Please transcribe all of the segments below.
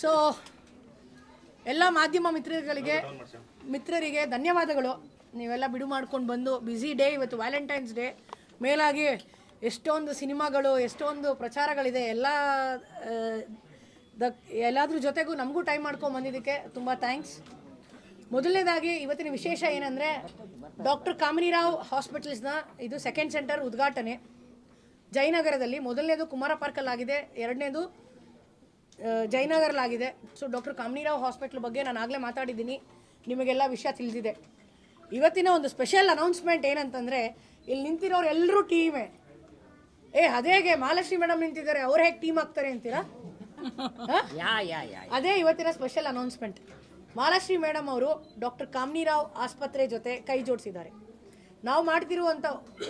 So ಎಲ್ಲ ಮಾಧ್ಯಮ ಮಿತ್ರರಿಗೆ ಧನ್ಯವಾದಗಳು. ನೀವೆಲ್ಲ ಬಿಡು ಮಾಡ್ಕೊಂಡು ಬಂದು ಬ್ಯುಸಿ ಡೇ ಇವತ್ತು, ವ್ಯಾಲೆಂಟೈನ್ಸ್ ಡೇ. ಮೇಲಾಗಿ ಎಷ್ಟೊಂದು ಸಿನಿಮಾಗಳು, ಎಷ್ಟೊಂದು ಪ್ರಚಾರಗಳಿದೆ, ಎಲ್ಲಾದ್ರ ಜೊತೆಗೂ ನಮಗೂ ಟೈಮ್ ಮಾಡ್ಕೊಂಡು ಬಂದಿದ್ದಕ್ಕೆ ತುಂಬ ಥ್ಯಾಂಕ್ಸ್. ಮೊದಲನೇದಾಗಿ ಇವತ್ತಿನ ವಿಶೇಷ ಏನಂದರೆ, ಡಾಕ್ಟರ್ ಕಾಮಿನಿರಾವ್ ಹಾಸ್ಪಿಟಲ್ಸ್ನ ಇದು ಸೆಕೆಂಡ್ ಸೆಂಟರ್ ಉದ್ಘಾಟನೆ ಜಯನಗರದಲ್ಲಿ. ಮೊದಲನೇದು ಕುಮಾರ ಪಾರ್ಕಲ್ಲಾಗಿದೆ, ಎರಡನೇದು ಜಯನಗರಲ್ಲಾಗಿದೆ. ಸೊ ಡಾಕ್ಟರ್ ಕಾಮಿನಿರಾವ್ ಹಾಸ್ಪಿಟ್ಲ್ ಬಗ್ಗೆ ನಾನು ಆಗಲೇ ಮಾತಾಡಿದ್ದೀನಿ, ನಿಮಗೆಲ್ಲ ವಿಷಯ ತಿಳಿದಿದೆ. ಇವತ್ತಿನ ಒಂದು ಸ್ಪೆಷಲ್ ಅನೌನ್ಸ್ಮೆಂಟ್ ಏನಂತಂದರೆ, ಇಲ್ಲಿ ನಿಂತಿರೋರು ಎಲ್ಲರೂ ಟೀಮೇ. ಅದೇಗೆ ಮಹಾಲಕ್ಷ್ಮಿ ಮೇಡಮ್ ನಿಂತಿದ್ದಾರೆ, ಅವ್ರು ಹೇಗೆ ಟೀಮ್ ಆಗ್ತಾರೆ ಅಂತೀರಾ? ಅದೇ ಇವತ್ತಿನ ಸ್ಪೆಷಲ್ ಅನೌನ್ಸ್ಮೆಂಟ್. ಮಹಾಲಕ್ಷ್ಮಿ ಮೇಡಮ್ ಅವರು ಡಾಕ್ಟರ್ ಕಾಮಿನಿರಾವ್ ಆಸ್ಪತ್ರೆ ಜೊತೆ ಕೈ ಜೋಡಿಸಿದ್ದಾರೆ. ನಾವು ಮಾಡ್ತಿರುವಂಥ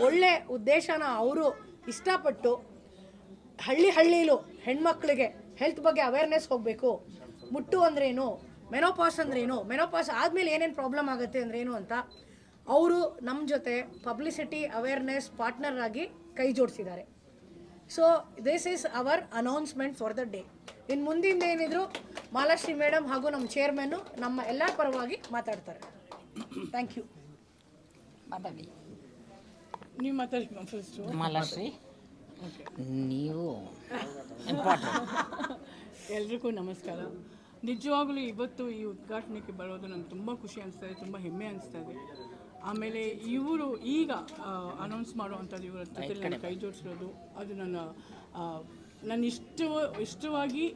ಒಳ್ಳೆ ಉದ್ದೇಶನ ಅವರು ಇಷ್ಟಪಟ್ಟು ಹಳ್ಳಿಲೂ ಹೆಣ್ಮಕ್ಳಿಗೆ ಹೆಲ್ತ್ ಬಗ್ಗೆ ಅವೇರ್ನೆಸ್ ಹೋಗಬೇಕು. ಮುಟ್ಟು ಅಂದ್ರೇನು, ಮೆನೋಪಾಸ್ ಅಂದ್ರೇನು, ಮೆನೋಪಾಸ್ ಆದಮೇಲೆ ಏನೇನು ಪ್ರಾಬ್ಲಮ್ ಆಗುತ್ತೆ ಅಂದ್ರೇನು ಅಂತ ಅವರು ನಮ್ಮ ಜೊತೆ ಪಬ್ಲಿಸಿಟಿ ಅವೇರ್ನೆಸ್ ಪಾರ್ಟ್ನರ್ ಆಗಿ ಕೈ ಜೋಡಿಸಿದ್ದಾರೆ. So this is our announcement for the day. ಇನ್ನು ಮುಂದಿಂದ ಏನಿದ್ರು ಮಹಾಲಕ್ಷ್ಮಿ ಮೇಡಮ್ ಹಾಗೂ ನಮ್ಮ ಚೇರ್ಮನ್ನು ನಮ್ಮ ಎಲ್ಲ ಪರವಾಗಿ ಮಾತಾಡ್ತಾರೆ. Thank you. ಮಾತಾಡಿ. ನೀವು ಮಾತಾಡಿ ಫಸ್ಟು. ಮಹಾಲಕ್ಷ್ಮಿ, ನೀವು ಇಂಪಾರ್ಟೆಂಟ್. ಎಲ್ರಿಗೂ ನಮಸ್ಕಾರ. ನಿಜವಾಗಲೂ ಇವತ್ತು ಈ ಉದ್ಘಾಟನೆಗೆ ಬರೋದು ನನಗೆ ತುಂಬ ಖುಷಿ ಅನಿಸ್ತಾ ಇದೆ, ತುಂಬ ಹೆಮ್ಮೆ ಅನಿಸ್ತಾ ಇದೆ. ಆಮೇಲೆ ಇವರು ಈಗ ಅನೌನ್ಸ್ ಮಾಡುವಂಥದ್ದು, ಇವರ ಜೊತೆ ನಾನು ಕೈ ಜೋಡಿಸಿರೋದು, ಅದು ನನ್ನ ಇಷ್ಟವಾಗಿ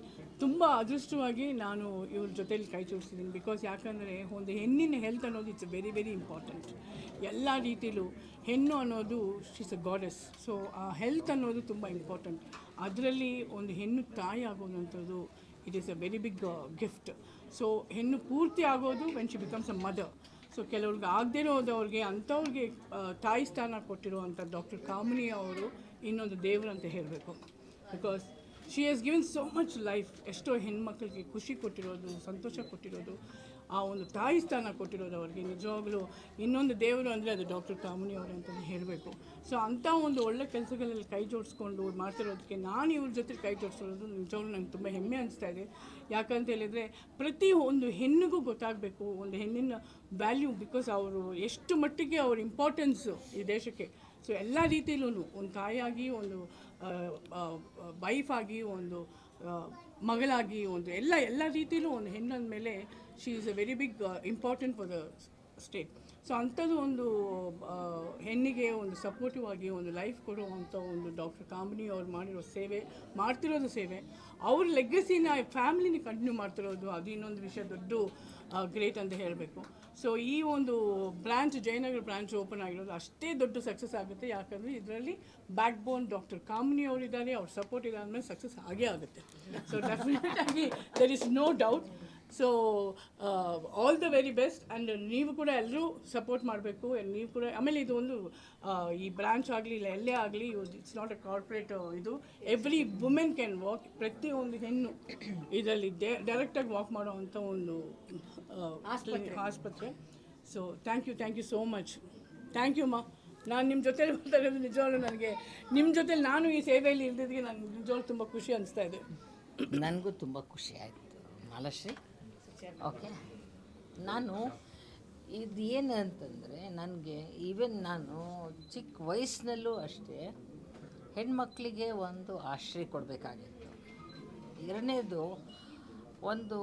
ತುಂಬ ಅದೃಷ್ಟವಾಗಿ ನಾನು ಇವ್ರ ಜೊತೆಲಿ ಕೈ ಜೋಡಿಸಿದ್ದೀನಿ. ಬಿಕಾಸ್ ಯಾಕಂದರೆ ಒಂದು ಹೆಣ್ಣಿನ ಹೆಲ್ತ್ ಅನ್ನೋದು ಇಟ್ಸ್ ವೆರಿ ವೆರಿ ಇಂಪಾರ್ಟೆಂಟ್. ಎಲ್ಲ ರೀತಿಯಲ್ಲೂ ಹೆಣ್ಣು ಅನ್ನೋದು ಶೀಸ್ ಅ ಗಾಡೆಸ್. ಸೊ ಆ ಹೆಲ್ತ್ ಅನ್ನೋದು ತುಂಬ ಇಂಪಾರ್ಟೆಂಟ್. ಅದರಲ್ಲಿ ಒಂದು ಹೆಣ್ಣು ತಾಯಿ ಆಗೋದಂಥದ್ದು it is a very big gift. So ಹೆಣ್ಣು ಪೂರ್ತಿ ಆಗೋದು when she becomes a mother. So ಕೆಲವ್ರಿಗೆ ಆಗದೇ ಇರೋದವ್ರಿಗೆ ಅಂಥವ್ರಿಗೆ ತಾಯಿ ಸ್ಥಾನ ಕೊಟ್ಟಿರುವಂಥ ಡಾಕ್ಟರ್ ಕಾಮಿನಿ ಅವರು ಇನ್ನೊಂದು ದೇವರು ಅಂತ ಹೇಳಬೇಕು. Because she has given so much life. ಎಷ್ಟೋ ಹೆಣ್ಮಕ್ಳಿಗೆ ಖುಷಿ ಕೊಟ್ಟಿರೋದು, ಸಂತೋಷ ಕೊಟ್ಟಿರೋದು, ಆ ಒಂದು ತಾಯಿ ಸ್ಥಾನ ಕೊಟ್ಟಿರೋದು ಅವ್ರಿಗೆ ನಿಜವಾಗ್ಲೂ ಇನ್ನೊಂದು ದೇವರು ಅಂದರೆ ಅದು ಡಾಕ್ಟರ್ ಕಾಮಿನಿ ಅವರು ಅಂತಲೇ ಹೇಳಬೇಕು. ಸೊ ಅಂಥ ಒಂದು ಒಳ್ಳೆ ಕೆಲಸಗಳಲ್ಲಿ ಕೈ ಜೋಡಿಸ್ಕೊಂಡು ಮಾಡ್ತಿರೋದಕ್ಕೆ ನಾನು ಇವ್ರ ಜೊತೆ ಕೈ ಜೋಡಿಸಿರೋದು ನಿಜವಾಗ್ಲೂ ನಂಗೆ ತುಂಬ ಹೆಮ್ಮೆ ಅನಿಸ್ತಾ ಇದೆ. ಯಾಕಂತ ಹೇಳಿದರೆ ಪ್ರತಿ ಒಂದು ಹೆಣ್ಣಿಗೂ ಗೊತ್ತಾಗಬೇಕು ಒಂದು ಹೆಣ್ಣಿನ ವ್ಯಾಲ್ಯೂ. ಬಿಕಾಸ್ ಅವರು ಎಷ್ಟು ಮಟ್ಟಿಗೆ ಅವ್ರ ಇಂಪಾರ್ಟೆನ್ಸು ಈ ದೇಶಕ್ಕೆ. ಸೊ ಎಲ್ಲ ರೀತಿಯಲ್ಲೂ ಒಂದು ತಾಯಿಯಾಗಿ, ಒಂದು ವೈಫ್ ಆಗಿ, ಒಂದು ಮಗಳಾಗಿ, ಒಂದು ಎಲ್ಲ ರೀತಿಯಲ್ಲೂ ಒಂದು ಹೆಣ್ಣಂದ ಮೇಲೆ she is a very big important for the state. So ಅಂಥದ್ದು ಒಂದು ಹೆಣ್ಣಿಗೆ ಒಂದು ಸಪೋರ್ಟಿವ್ ಆಗಿ ಒಂದು ಲೈಫ್ ಕೊಡುವಂಥ ಒಂದು ಡಾಕ್ಟರ್ ಕಾಮಿನಿ ಅವ್ರು ಮಾಡ್ತಿರೋದು ಸೇವೆ, ಅವ್ರ ಲೆಗಸಿನ ಫ್ಯಾಮಿಲಿನ ಕಂಟಿನ್ಯೂ ಮಾಡ್ತಿರೋದು, ಅದು ಇನ್ನೊಂದು ವಿಷಯ ದೊಡ್ಡ ಗ್ರೇಟ್ ಅಂತ ಹೇಳಬೇಕು. ಸೊ ಈ ಒಂದು ಬ್ರ್ಯಾಂಚ್, ಜಯನಗರ ಬ್ರ್ಯಾಂಚ್ ಓಪನ್ ಆಗಿರೋದು ಅಷ್ಟೇ ದೊಡ್ಡ ಸಕ್ಸಸ್ ಆಗುತ್ತೆ. ಯಾಕಂದರೆ ಇದರಲ್ಲಿ ಬ್ಯಾಕ್ ಬೋನ್ ಡಾಕ್ಟರ್ ಕಾಮಿನಿ ಅವರಿದ್ದಾರೆ, ಅವ್ರ ಸಪೋರ್ಟ್ ಇದೆ ಅಂದಮೇಲೆ ಸಕ್ಸಸ್ ಆಗೇ ಆಗುತ್ತೆ. ಸೊ ಡೆಫಿನೆಟಾಗಿ there is no doubt. So all the very best. And ನೀವು ಕೂಡ ಎಲ್ಲರೂ ಸಪೋರ್ಟ್ ಮಾಡಬೇಕು. ನೀವು ಕೂಡ ಆಮೇಲೆ ಇದು ಒಂದು ಈ ಬ್ರಾಂಚ್ ಆಗಲಿ ಇಲ್ಲ ಎಲ್ಲೇ ಆಗಲಿ, ಇಟ್ಸ್ ನಾಟ್ ಅ ಕಾರ್ಪೊರೇಟ್ ಇದು. Every women can walk. ಪ್ರತಿಯೊಂದು ಹೆಣ್ಣು ಇದರಲ್ಲಿ ಡೈರೆಕ್ಟಾಗಿ ವಾಕ್ ಮಾಡೋ ಅಂಥ ಒಂದು ಆಸ್ಪತ್ರೆ. So thank you so much. Thank you ma'am. ನಾನು ನಿಮ್ಮ ಜೊತೆಲಿ ಬರ್ತಾ ಇರೋದು ನಿಜವಾಗ್ಲೂ ನನಗೆ, ನಿಮ್ಮ ಜೊತೆಲಿ ನಾನು ಈ ಸೇವೆಯಲ್ಲಿ ಇಲ್ದಿದ್ದಕ್ಕೆ ನನಗೆ ನಿಜವಾಗ್ಲೂ ತುಂಬ ಖುಷಿ ಅನಿಸ್ತಾ ಇದೆ. ನನಗೂ ತುಂಬ ಖುಷಿ ಆಯಿತು ಮಹಾಲಕ್ಷ್ಮಿ. ಓಕೆ, ನಾನು ಇದು ಏನು ಅಂತಂದರೆ, ನನಗೆ ಈವನ್ ನಾನು ಚಿಕ್ಕ ವಯಸ್ಸಿನಲ್ಲೂ ಅಷ್ಟೇ ಹೆಣ್ಮಕ್ಳಿಗೆ ಒಂದು ಆಶ್ರಯ ಕೊಡಬೇಕಾಗಿತ್ತು. ಎರಡನೇದು ಒಂದು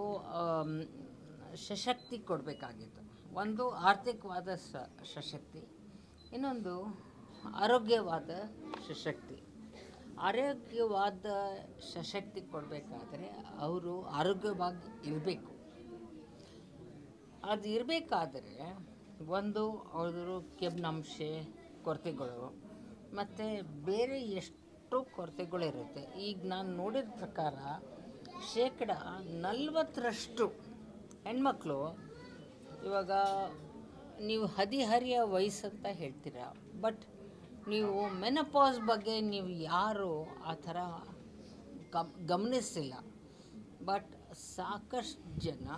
ಸಶಕ್ತಿ ಕೊಡಬೇಕಾಗಿತ್ತು. ಒಂದು ಆರ್ಥಿಕವಾದ ಸಶಕ್ತಿ, ಇನ್ನೊಂದು ಆರೋಗ್ಯವಾದ ಸಶಕ್ತಿ. ಆರೋಗ್ಯವಾದ ಸಶಕ್ತಿ ಕೊಡಬೇಕಾದ್ರೆ ಅವರು ಆರೋಗ್ಯವಾಗಿ ಇರಬೇಕು. ಅದು ಇರಬೇಕಾದ್ರೆ ಒಂದು ಅವರು ಕೆಬ್ಬಿನಾಂಶ ಕೊರತೆಗಳು ಮತ್ತು ಬೇರೆ ಎಷ್ಟು ಕೊರತೆಗಳಿರುತ್ತೆ. ಈಗ ನಾನು ನೋಡಿದ ಪ್ರಕಾರ 40% ಹೆಣ್ಮಕ್ಳು ಇವಾಗ, ನೀವು ಹದಿಹರಿಯ ವಯಸ್ಸಂತ ಹೇಳ್ತೀರ, ಬಟ್ ನೀವು ಮೆನಪಾಸ್ ಬಗ್ಗೆ ನೀವು ಯಾರು ಆ ಥರ ಗಮನಿಸಿಲ್ಲ. ಬಟ್ ಸಾಕಷ್ಟು ಜನ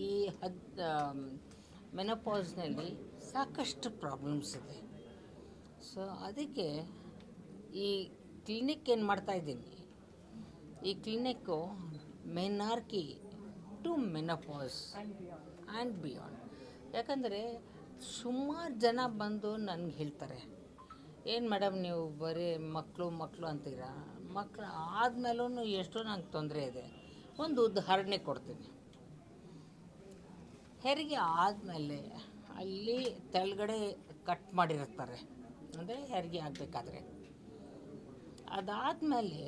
ಈ ಮೆನಪಾಸ್ನಲ್ಲಿ ಸಾಕಷ್ಟು ಪ್ರಾಬ್ಲಮ್ಸ್ ಇದೆ. ಸೊ ಅದಕ್ಕೆ ಈ ಕ್ಲಿನಿಕ್ ಏನು ಮಾಡ್ತಾಯಿದ್ದೀನಿ, ಈ clinic menarche to menopause and beyond. ಯಾಕಂದರೆ ಸುಮಾರು ಜನ ಬಂದು ನನಗೆ ಹೇಳ್ತಾರೆ, ಏನು ಮೇಡಮ್ ನೀವು ಬರೀ ಮಕ್ಕಳು ಅಂತೀರಾ, ಮಕ್ಕಳು ಆದಮೇಲೂ ಎಷ್ಟೋ ನಂಗೆ ತೊಂದರೆ ಇದೆ. ಒಂದು ಉದಾಹರಣೆ ಕೊಡ್ತೀನಿ. ಹೆರಿಗೆ ಆದಮೇಲೆ ಅಲ್ಲಿ ತೆಳಗಡೆ ಕಟ್ ಮಾಡಿರ್ತಾರೆ, ಅಂದರೆ ಹೆರಿಗೆ ಆಗಬೇಕಾದ್ರೆ. ಅದಾದಮೇಲೆ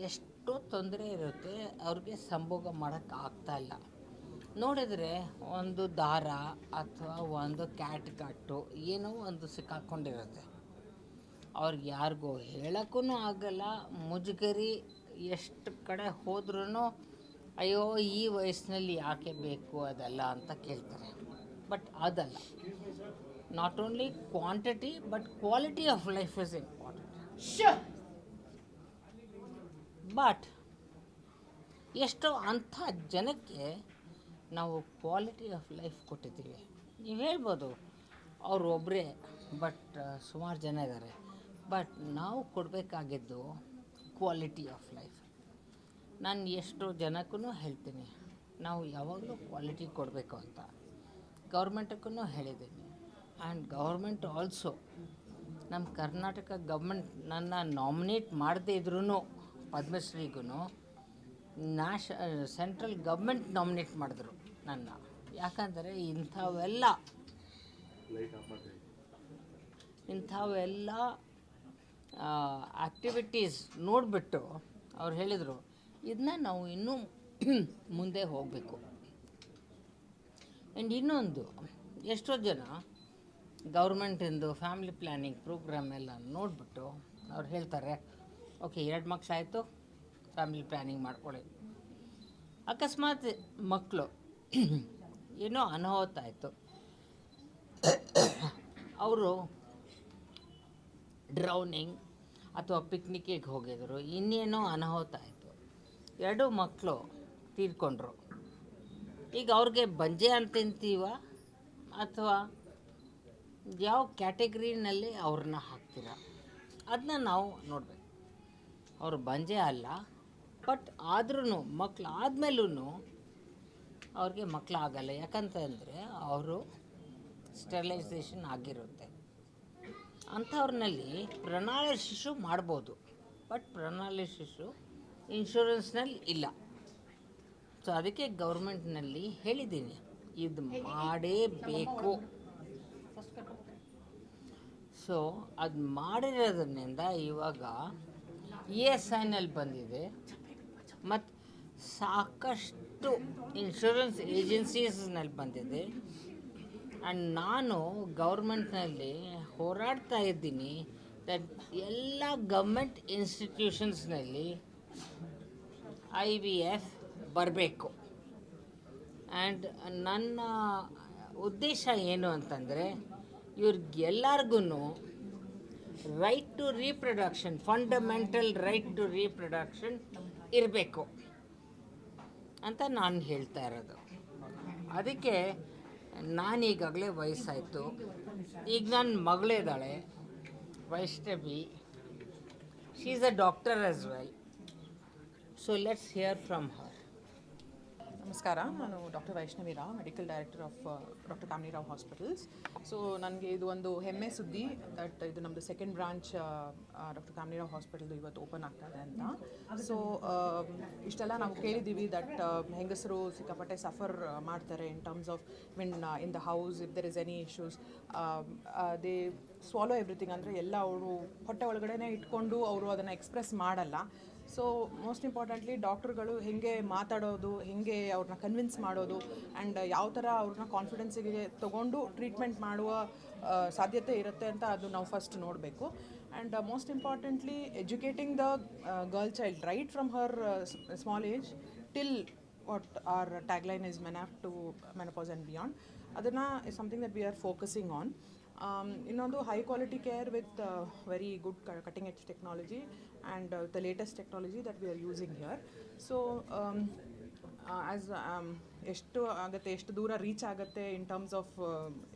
ಎಷ್ಟೋ ತೊಂದರೆ ಇರುತ್ತೆ, ಅವ್ರಿಗೆ ಸಂಭೋಗ ಮಾಡೋಕ್ಕೆ ಆಗ್ತಾಯಿಲ್ಲ. ನೋಡಿದರೆ ಒಂದು ದಾರ ಅಥವಾ ಒಂದು ಕ್ಯಾಟ್ ಕಟ್ಟು ಏನೋ ಒಂದು ಸಿಕ್ಕಾಕ್ಕೊಂಡಿರುತ್ತೆ. ಅವ್ರಿಗೆ ಯಾರಿಗೂ ಹೇಳೋಕ್ಕೂ ಆಗಲ್ಲ, ಮುಜುಗರಿ. ಎಷ್ಟು ಕಡೆ ಹೋದ್ರೂ ಅಯ್ಯೋ ಈ ವಯಸ್ಸಿನಲ್ಲಿ ಯಾಕೆ ಬೇಕು ಅದೆಲ್ಲ ಅಂತ ಕೇಳ್ತಾರೆ. ಬಟ್ ಅದಲ್ಲ, not only quantity but quality of life is important. But ಎಷ್ಟೋ ಅಂಥ ಜನಕ್ಕೆ ನಾವು ಕ್ವಾಲಿಟಿ ಆಫ್ ಲೈಫ್ ಕೊಟ್ಟಿದ್ದೀವಿ. ನೀವು ಹೇಳ್ಬೋದು ಅವರು ಒಬ್ಬರೇ, ಬಟ್ ಸುಮಾರು ಜನ ಇದ್ದಾರೆ. ಬಟ್ ನಾವು ಕೊಡಬೇಕಾಗಿದ್ದು ಕ್ವಾಲಿಟಿ ಆಫ್ ಲೈಫ್. ನಾನು ಎಷ್ಟೋ ಜನಕ್ಕೂ ಹೇಳ್ತೀನಿ, ನಾವು ಯಾವಾಗಲೂ ಕ್ವಾಲಿಟಿ ಕೊಡಬೇಕು ಅಂತ. ಗೌರ್ಮೆಂಟಕ್ಕೂ ಹೇಳಿದ್ದೀನಿ. ಆ್ಯಂಡ್ ಗೌರ್ಮೆಂಟ್ ಆಲ್ಸೋ, ನಮ್ಮ ಕರ್ನಾಟಕ ಗೌರ್ಮೆಂಟ್ ನನ್ನ ನಾಮಿನೇಟ್ ಮಾಡದೇ ಇದ್ರೂ ಪದ್ಮಶ್ರೀಗೂ ಸೆಂಟ್ರಲ್ ಗೌರ್ಮೆಂಟ್ ನಾಮಿನೇಟ್ ಮಾಡಿದ್ರು ನನ್ನ. ಯಾಕಂದರೆ ಇಂಥವೆಲ್ಲ ಆ್ಯಕ್ಟಿವಿಟೀಸ್ ನೋಡಿಬಿಟ್ಟು ಅವ್ರು ಹೇಳಿದರು, ಇದನ್ನ ನಾವು ಇನ್ನೂ ಮುಂದೆ ಹೋಗಬೇಕು. ಆ್ಯಂಡ್ ಇನ್ನೊಂದು, ಎಷ್ಟೋ ಜನ ಗೌರ್ಮೆಂಟಿಂದು ಫ್ಯಾಮಿಲಿ ಪ್ಲ್ಯಾನಿಂಗ್ ಪ್ರೋಗ್ರಾಮ್ ಎಲ್ಲ ನೋಡಿಬಿಟ್ಟು ಅವ್ರು ಹೇಳ್ತಾರೆ, ಓಕೆ 2 ಮಕ್ಕಳಾಯಿತು, ಫ್ಯಾಮಿಲಿ ಪ್ಲ್ಯಾನಿಂಗ್ ಮಾಡ್ಕೊಳ್ಳಿ. ಅಕಸ್ಮಾತ್ ಮಕ್ಕಳು ಏನೋ ಅನಾಹುತ ಆಯಿತು, ಅವರು ಡ್ರೌನಿಂಗ್ ಅಥವಾ ಪಿಕ್ನಿಕ್ಕಿಗೆ ಹೋಗಿದ್ರು, ಇನ್ನೇನೋ ಅನಾಹುತ ಆಯಿತು, 2 ಮಕ್ಕಳು ತೀರ್ಕೊಂಡ್ರು. ಈಗ ಅವ್ರಿಗೆ ಬಂಜೆ ಅಂತೀವ ಅಥವಾ ಯಾವ ಕ್ಯಾಟಗರಿನಲ್ಲಿ ಅವ್ರನ್ನ ಹಾಕ್ತೀರ, ಅದನ್ನ ನಾವು ನೋಡಬೇಕು. ಅವರು ಬಂಜೆ ಅಲ್ಲ, ಬಟ್ ಆದ್ರೂ ಮಕ್ಕಳು ಆದಮೇಲೂ ಅವ್ರಿಗೆ ಮಕ್ಕಳಾಗಲ್ಲ. ಯಾಕಂತಂದರೆ ಅವರು ಸ್ಟೆರಿಲೈಸೇಷನ್ ಆಗಿರುತ್ತೆ. ಅಂಥವ್ರನ್ನಲ್ಲಿ ಪ್ರಣಾಳ ಶಿಶು ಮಾಡ್ಬೋದು, ಬಟ್ ಪ್ರಣಾಳ ಶಿಶು ಇನ್ಶೂರೆನ್ಸ್ನಲ್ಲಿ ಇಲ್ಲ. ಸೊ ಅದಕ್ಕೆ ಗೌರ್ಮೆಂಟ್ನಲ್ಲಿ ಹೇಳಿದ್ದೀನಿ, ಇದು ಮಾಡೇಬೇಕು. ಸೊ ಅದು ಮಾಡಿರೋದ್ರಿಂದ ಇವಾಗ ESIನಲ್ಲಿ ಬಂದಿದೆ, ಮತ್ತು ಸಾಕಷ್ಟು ಇನ್ಶೂರೆನ್ಸ್ ಏಜೆನ್ಸೀಸ್ನಲ್ಲಿ ಬಂದಿದೆ. ಆ್ಯಂಡ್ ನಾನು ಗೌರ್ಮೆಂಟ್ನಲ್ಲಿ ಹೋರಾಡ್ತಾ ಇದ್ದೀನಿ ದಟ್ ಎಲ್ಲ ಗೌರ್ಮೆಂಟ್ ಇನ್ಸ್ಟಿಟ್ಯೂಷನ್ಸ್ನಲ್ಲಿ IVF ಬರಬೇಕು. ಆ್ಯಂಡ್ ನನ್ನ ಉದ್ದೇಶ ಏನು ಅಂತಂದರೆ, ಇವ್ರಿಗೆಲ್ಲರಿಗೂ right to reproduction, fundamental right to reproduction ಇರಬೇಕು ಅಂತ ನಾನು ಹೇಳ್ತಾ ಇರೋದು. ಅದಕ್ಕೆ ನಾನೀಗಾಗಲೇ ವಯಸ್ಸಾಯಿತು. ಈಗ ನನ್ನ ಮಗಳಿದ್ದಾಳೆ Vaishnavi, she is a doctor as well. So let's hear from her. ನಮಸ್ಕಾರ, ನಾನು doctor Vaishnavi Rao, medical director of doctor Kamini Rao hospitals. So ನನಗೆ ಇದು ಒಂದು ಹೆಮ್ಮೆ ಸುದ್ದಿ ದಟ್ ಇದು ನಮ್ಮದು ಸೆಕೆಂಡ್ ಬ್ರಾಂಚ್ ಡಾಕ್ಟರ್ ಕಾಮಿನಿರಾವ್ ಹಾಸ್ಪಿಟಲ್ದು ಇವತ್ತು ಓಪನ್ ಆಗ್ತಾಯಿದೆ ಅಂತ. ಸೊ ಇಷ್ಟೆಲ್ಲ ನಾವು ಕೇಳಿದ್ದೀವಿ ದಟ್ ಹೆಂಗಸರು ಸಿಕ್ಕಾಪಟ್ಟೆ ಸಫರ್ ಮಾಡ್ತಾರೆ in terms of in the house, if there is any issues, they swallow everything. ಅಂದರೆ ಎಲ್ಲ ಅವರು ಹೊಟ್ಟೆ ಒಳಗಡೆ ಇಟ್ಕೊಂಡು ಅವರು ಅದನ್ನು ಎಕ್ಸ್ಪ್ರೆಸ್ ಮಾಡಲ್ಲ. ಸೊ ಮೋಸ್ಟ್ ಇಂಪಾರ್ಟೆಂಟ್ಲಿ ಡಾಕ್ಟ್ರುಗಳು ಹೇಗೆ ಮಾತಾಡೋದು, ಹೇಗೆ ಅವ್ರನ್ನ ಕನ್ವಿನ್ಸ್ ಮಾಡೋದು, ಆ್ಯಂಡ್ ಯಾವ ಥರ ಅವ್ರನ್ನ ಕಾನ್ಫಿಡೆನ್ಸಿಗೆ ತೊಗೊಂಡು ಟ್ರೀಟ್ಮೆಂಟ್ ಮಾಡುವ ಸಾಧ್ಯತೆ ಇರುತ್ತೆ ಅಂತ ಅದು ನಾವು ಫಸ್ಟ್ ನೋಡಬೇಕು. And most importantly educating the girl child right from her small age till what our tagline is ಮೆನಾಪ್ ಟು ಮೆನಪಾಸ್ ಆ್ಯಂಡ್ ಬಿಯಾಂಡ್. ಅದನ್ನು is something that we are focusing on. ಇನ್ನೊಂದು high quality care with very good cutting edge technology and the latest technology that we are using here. So as ಎಷ್ಟು ಆಗುತ್ತೆ, ಎಷ್ಟು ದೂರ reach ಆಗುತ್ತೆ in terms of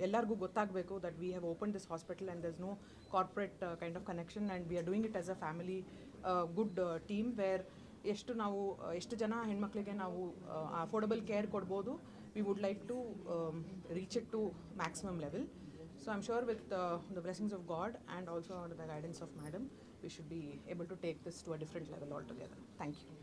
ಎಲ್ಲರಿಗೂ ಗೊತ್ತಾಗಬೇಕು that we have open this hospital and there's no corporate kind of connection and we are doing it as a family good team where ಎಷ್ಟು ನಾವು ಎಷ್ಟು ಜನ ಹೆಣ್ಮಕ್ಳಿಗೆ ನಾವು ಅಫೋರ್ಡಬಲ್ ಕೇರ್ ಕೊಡ್ಬೋದು, we would like to reach it to maximum level. So I'm sure with the blessings of God and also under the guidance of Madam, we should be able to take this to a different level altogether. Thank you.